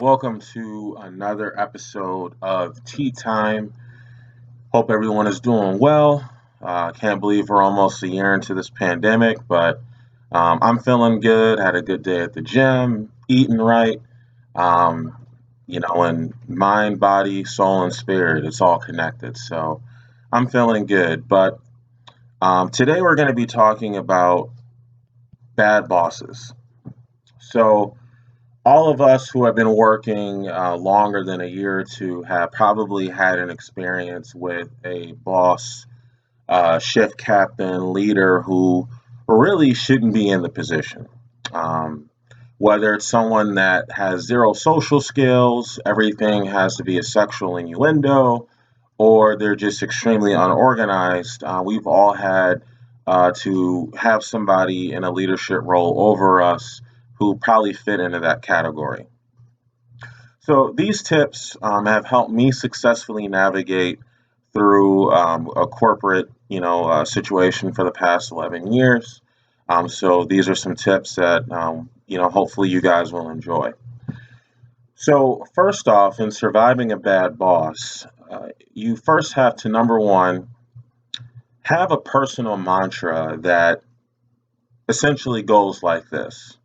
Welcome to another episode of Tea Time. Hope everyone is doing well. Can't believe we're almost a year into this pandemic, but I'm feeling good. Had a good day at the gym, eating right. Um, and mind, body, soul, and spirit, it's all connected. So I'm feeling good. But today we're going to be talking about bad bosses. So, all of us who have been working longer than a year or two have probably had an experience with a boss, shift captain, leader who really shouldn't be in the position. Um, Whether it's someone that has zero social skills, everything has to be a sexual innuendo, or they're just extremely unorganized, we've all had to have somebody in a leadership role over us who probably fit into that category. So these tips have helped me successfully navigate through a corporate, situation for the past 11 years. So these are some tips that, hopefully you guys will enjoy. So first off, in surviving a bad boss, you first have to, number one, have a personal mantra that essentially goes like this: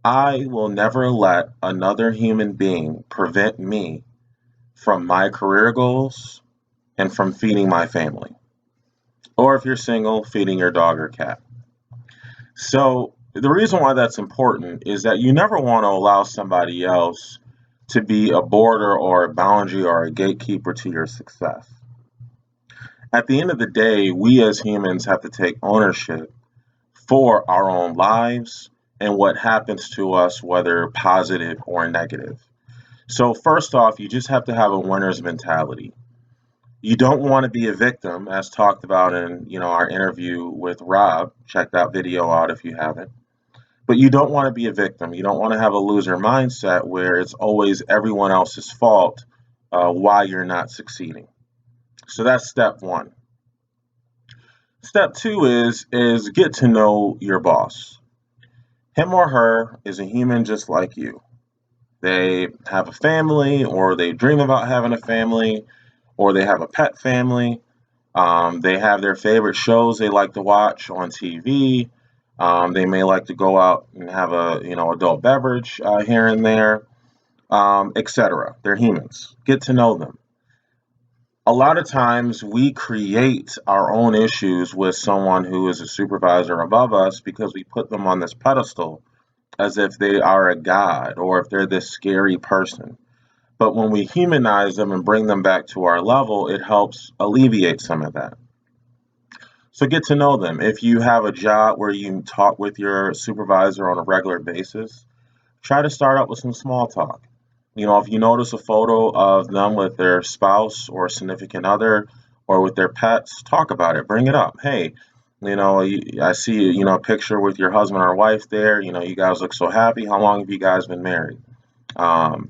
I will never let another human being prevent me from my career goals and from feeding my family. Or if you're single, feeding your dog or cat. So, the reason why that's important is that you never want to allow somebody else to be a border or a boundary or a gatekeeper to your success. At the end of the day, we as humans have to take ownership for our own lives and what happens to us, whether positive or negative. So, first off, you just have to have a winner's mentality. You don't want to be a victim, as talked about in our interview with Rob. Check that video out if you haven't. But you don't want to be a victim. You don't want to have a loser mindset where it's always everyone else's fault why you're not succeeding. So that's step one. Step two is get to know your boss. Him or her is a human just like you. They have a family, or they dream about having a family, or they have a pet family. They have their favorite shows they like to watch on TV. They may like to go out and have a adult beverage here and there, etc. They're humans. Get to know them. A lot of times we create our own issues with someone who is a supervisor above us because we put them on this pedestal as if they are a god or if they're this scary person. But when we humanize them and bring them back to our level, it helps alleviate some of that. So get to know them. If you have a job where you talk with your supervisor on a regular basis, try to start out with some small talk. If you notice a photo of them with their spouse or significant other or with their pets, talk about it, bring it up. Hey, I see, a picture with your husband or wife there. You guys look so happy. How long have you guys been married? Um,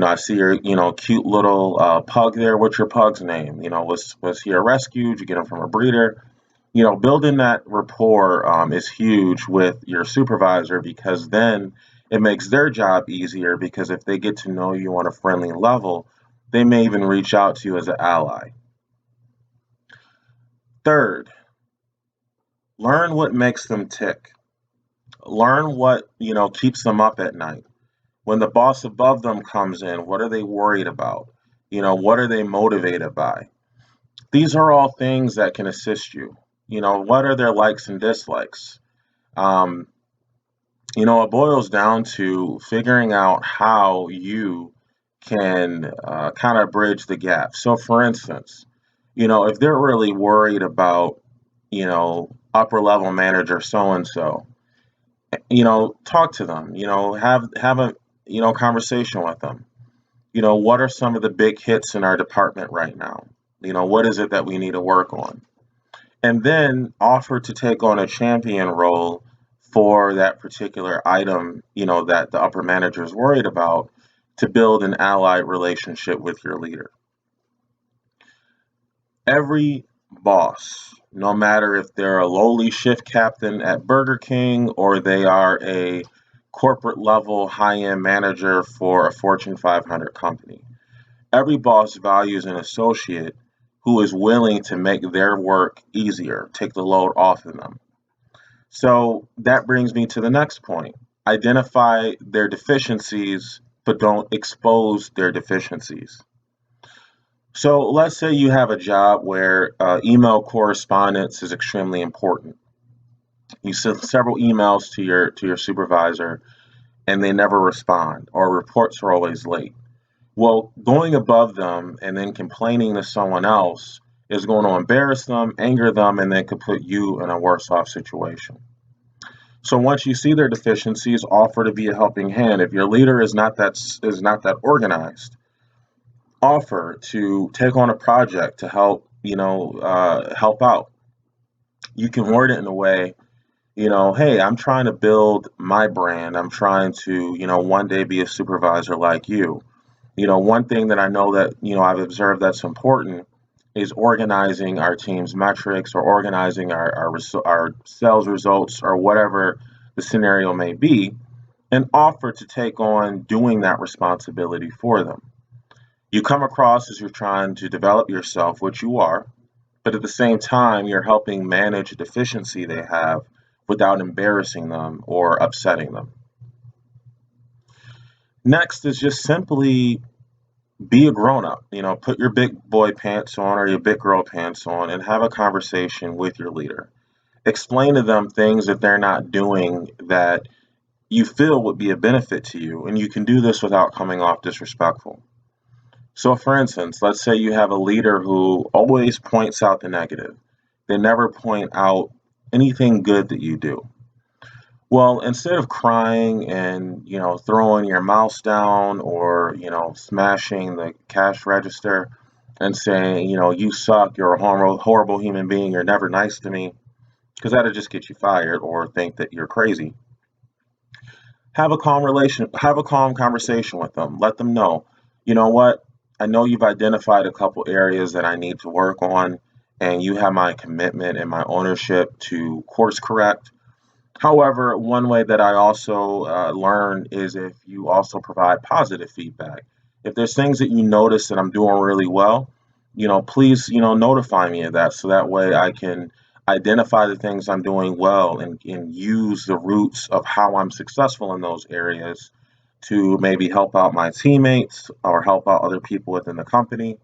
I see your, cute little pug there. What's your pug's name? Was he a rescue? Did you get him from a breeder? Building that rapport is huge with your supervisor because then it makes their job easier because if they get to know you on a friendly level, they may even reach out to you as an ally. Third, learn what makes them tick. Learn what, keeps them up at night. When the boss above them comes in, what are they worried about? What are they motivated by? These are all things that can assist you. What are their likes and dislikes? Um, it boils down to figuring out how you can kind of bridge the gap. So, for instance, if they're really worried about, upper level manager so and so, talk to them. Have a conversation with them. What are some of the big hits in our department right now? What is it that we need to work on? And then offer to take on a champion role for that particular item, that the upper manager is worried about to build an allied relationship with your leader. Every boss, no matter if they're a lowly shift captain at Burger King or they are a corporate level high-end manager for a Fortune 500 company. Every boss values an associate who is willing to make their work easier, take the load off of them. So that brings me to the next point. Identify their deficiencies, but don't expose their deficiencies. So let's say you have a job where email correspondence is extremely important. You send several emails to your supervisor and they never respond, or reports are always late. Well, going above them and then complaining to someone else is going to embarrass them, anger them, and then could put you in a worse off situation. So once you see their deficiencies, offer to be a helping hand. If your leader is not that organized, offer to take on a project to help help out. You can word it in a way, hey, I'm trying to build my brand. I'm trying to one day be a supervisor like you. One thing that I know that I've observed that's important is organizing our team's metrics, or organizing our sales results, or whatever the scenario may be, and offer to take on doing that responsibility for them. You come across as you're trying to develop yourself, which you are, but at the same time, you're helping manage a deficiency they have without embarrassing them or upsetting them. Next is just simply be a grown up. Put your big boy pants on or your big girl pants on and have a conversation with your leader. Explain to them things that they're not doing that you feel would be a benefit to you, and you can do this without coming off disrespectful. So, for instance, let's say you have a leader who always points out the negative. They never point out anything good that you do. Well, instead of crying and, throwing your mouse down, or, smashing the cash register and saying, you suck, you're a horrible human being, you're never nice to me, because that'll just get you fired or think that you're crazy. Have a calm conversation with them. Let them know, what? I know you've identified a couple areas that I need to work on, and you have my commitment and my ownership to course correct. However, one way that I also learn is if you also provide positive feedback. If there's things that you notice that I'm doing really well, please, notify me of that, so that way I can identify the things I'm doing well, and use the roots of how I'm successful in those areas to maybe help out my teammates or help out other people within the company.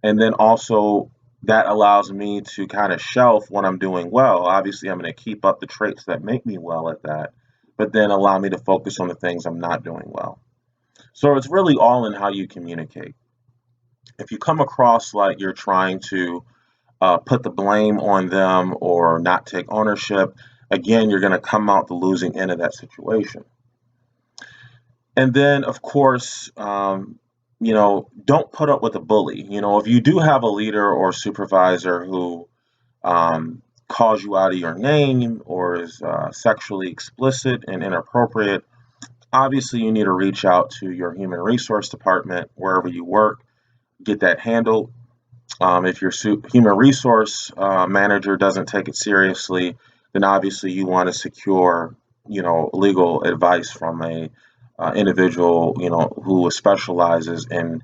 And then also, that allows me to kind of shelf when I'm doing well. Obviously, I'm going to keep up the traits that make me well at that, but then allow me to focus on the things I'm not doing well. So it's really all in how you communicate. If you come across like you're trying to put the blame on them or not take ownership, again, you're going to come out the losing end of that situation. And then, of course, don't put up with a bully. If you do have a leader or supervisor who calls you out of your name or is sexually explicit and inappropriate, obviously you need to reach out to your human resource department wherever you work, get that handled. If your human resource manager doesn't take it seriously, then obviously you want to secure, legal advice from a individual, who specializes in,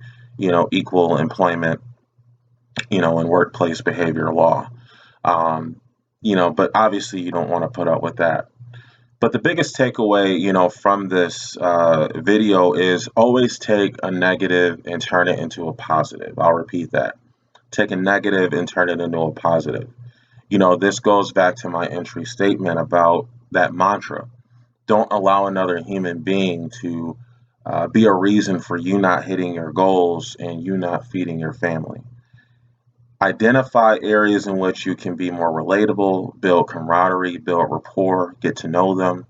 equal employment, and workplace behavior law. But obviously you don't want to put up with that. But the biggest takeaway, from this video is always take a negative and turn it into a positive. I'll repeat that. Take a negative and turn it into a positive. This goes back to my entry statement about that mantra. Don't allow another human being to be a reason for you not hitting your goals and you not feeding your family. Identify areas in which you can be more relatable, build camaraderie, build rapport, get to know them,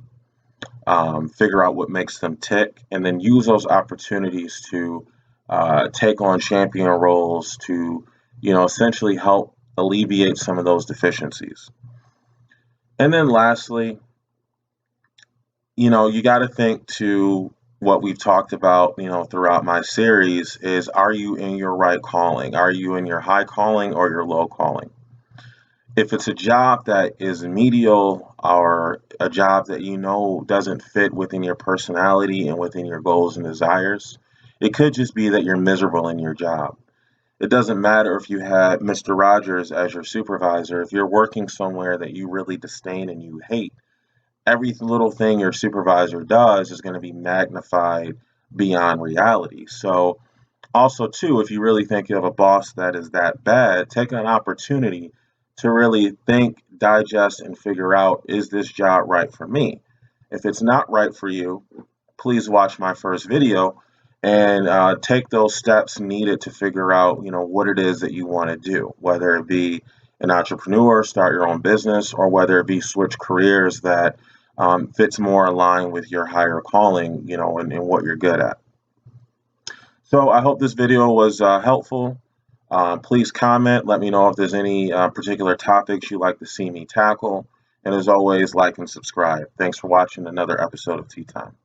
figure out what makes them tick, and then use those opportunities to take on champion roles to, essentially help alleviate some of those deficiencies. And then lastly, you got to think to what we've talked about, throughout my series is, are you in your right calling? Are you in your high calling or your low calling? If it's a job that is medial or a job that you know doesn't fit within your personality and within your goals and desires, it could just be that you're miserable in your job. It doesn't matter if you had Mr. Rogers as your supervisor. If you're working somewhere that you really disdain and you hate, every little thing your supervisor does is going to be magnified beyond reality. So, also, too, if you really think you have a boss that is that bad, take an opportunity to really think, digest, and figure out, is this job right for me? If it's not right for you, please watch my first video and take those steps needed to figure out, what it is that you want to do, whether it be an entrepreneur, start your own business, or whether it be switch careers that fits more aligned with your higher calling, and what you're good at. So I hope this video was helpful. Please comment. Let me know if there's any particular topics you'd like to see me tackle. And as always, like and subscribe. Thanks for watching another episode of Tea Time.